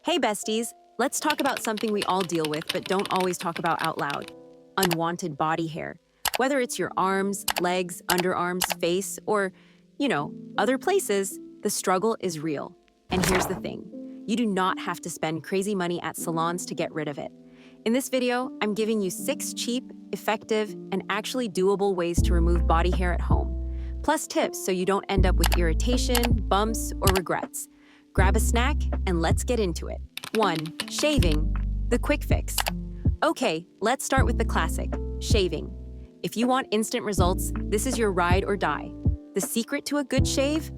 Hey besties, let's talk about something we all deal with but don't always talk about out loud. Unwanted body hair. Whether it's your arms, legs, underarms, face, or, other places, the struggle is real. And here's the thing. You do not have to spend crazy money at salons to get rid of it. In this video, I'm giving you 6 cheap, effective, and actually doable ways to remove body hair at home. Plus tips so you don't end up with irritation, bumps, or regrets. Grab a snack and let's get into it. 1. Shaving. The quick fix. Okay, let's start with the classic, shaving. If you want instant results, this is your ride or die. The secret to a good shave?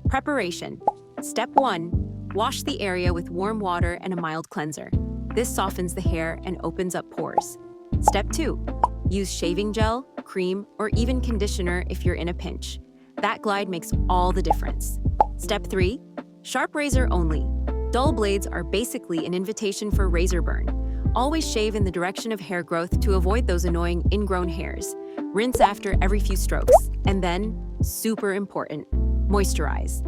Preparation. Step 1. Wash the area with warm water and a mild cleanser. This softens the hair and opens up pores. Step 2. Use shaving gel, cream, or even conditioner if you're in a pinch. That glide makes all the difference. Step 3. Sharp razor only. Dull blades are basically an invitation for razor burn. Always shave in the direction of hair growth to avoid those annoying ingrown hairs. Rinse after every few strokes. And then, super important, moisturize.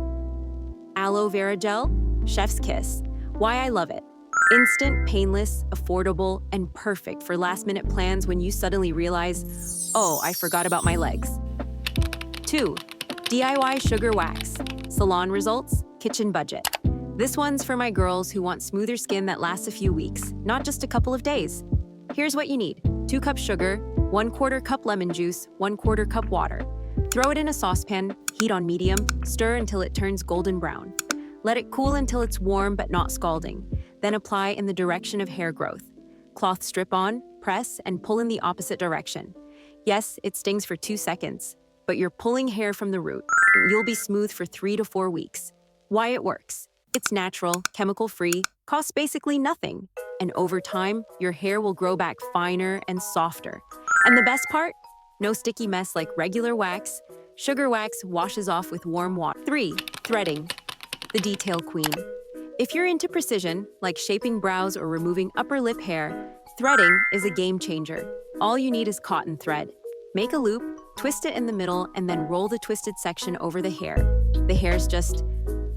Aloe vera gel, chef's kiss. Why I love it. Instant, painless, affordable, and perfect for last-minute plans when you suddenly realize, oh, I forgot about my legs. 2. DIY sugar wax. Salon results, kitchen budget. This one's for my girls who want smoother skin that lasts a few weeks, not just a couple of days. Here's what you need. 2 cups sugar, 1/4 cup lemon juice, 1/4 cup water. Throw it in a saucepan, heat on medium, stir until it turns golden brown. Let it cool until it's warm but not scalding. Then apply in the direction of hair growth. Cloth strip on, press, and pull in the opposite direction. Yes, it stings for 2 seconds, but you're pulling hair from the root. You'll be smooth for 3 to 4 weeks. Why it works? It's natural, chemical-free, costs basically nothing. And over time, your hair will grow back finer and softer. And the best part? No sticky mess like regular wax. Sugar wax washes off with warm water. 3. Threading. The detail queen. If you're into precision, like shaping brows or removing upper lip hair, threading is a game changer. All you need is cotton thread. Make a loop, twist it in the middle, and then roll the twisted section over the hair. The hairs just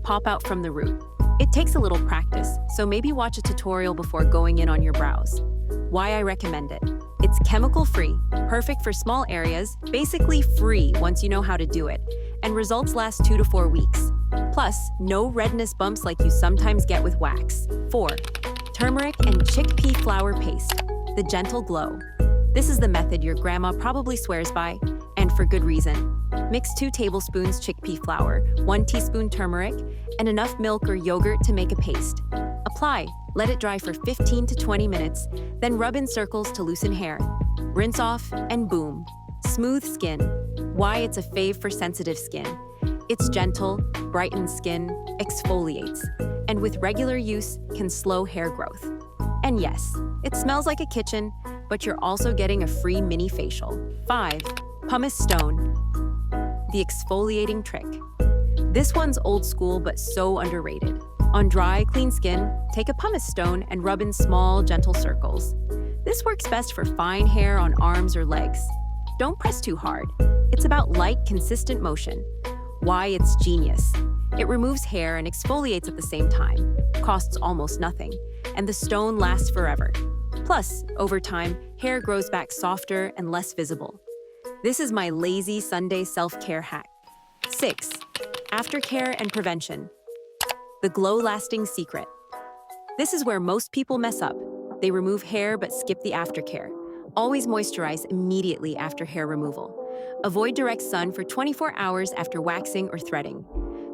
pop out from the root. It takes a little practice, so maybe watch a tutorial before going in on your brows. Why I recommend it. It's chemical-free, perfect for small areas, basically free once you know how to do it, and results last 2 to 4 weeks. Plus, no redness bumps like you sometimes get with wax. 4. Turmeric and chickpea flour paste. The gentle glow. This is the method your grandma probably swears by, and for good reason. Mix 2 tablespoons chickpea flour, 1 teaspoon turmeric, and enough milk or yogurt to make a paste. Apply, let it dry for 15 to 20 minutes, then rub in circles to loosen hair. Rinse off, and boom. Smooth skin. Why it's a fave for sensitive skin. It's gentle, brightens skin, exfoliates, and with regular use can slow hair growth. And yes, it smells like a kitchen, but you're also getting a free mini facial. 5. Pummus Stone. The exfoliating trick. This one's old school but so underrated. On dry, clean skin, take a pumice stone and rub in small, gentle circles. This works best for fine hair on arms or legs. Don't press too hard. It's about light, consistent motion. Why it's genius. It removes hair and exfoliates at the same time. Costs almost nothing. And the stone lasts forever. Plus, over time, hair grows back softer and less visible. This is my lazy Sunday self-care hack. 6. Aftercare and prevention. The glow-lasting secret. This is where most people mess up. They remove hair but skip the aftercare. Always moisturize immediately after hair removal. Avoid direct sun for 24 hours after waxing or threading.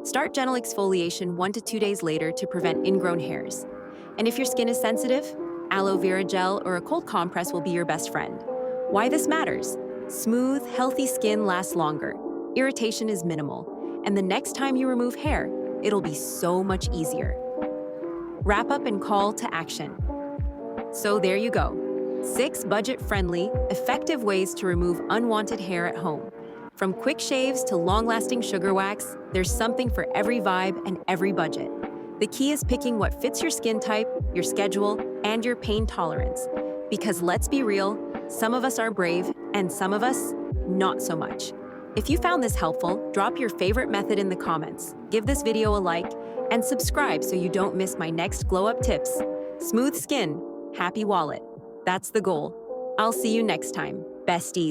Start gentle exfoliation 1 to 2 days later to prevent ingrown hairs. And if your skin is sensitive, aloe vera gel or a cold compress will be your best friend. Why this matters? Smooth, healthy skin lasts longer. Irritation is minimal. And the next time you remove hair, it'll be so much easier. Wrap up and call to action. So there you go. 6 budget-friendly, effective ways to remove unwanted hair at home. From quick shaves to long-lasting sugar wax, there's something for every vibe and every budget. The key is picking what fits your skin type, your schedule, and your pain tolerance. Because let's be real, some of us are brave, and some of us, not so much. If you found this helpful, drop your favorite method in the comments, give this video a like, And subscribe so you don't miss my next glow up tips. Smooth skin, happy wallet. That's the goal. I'll see you next time, besties.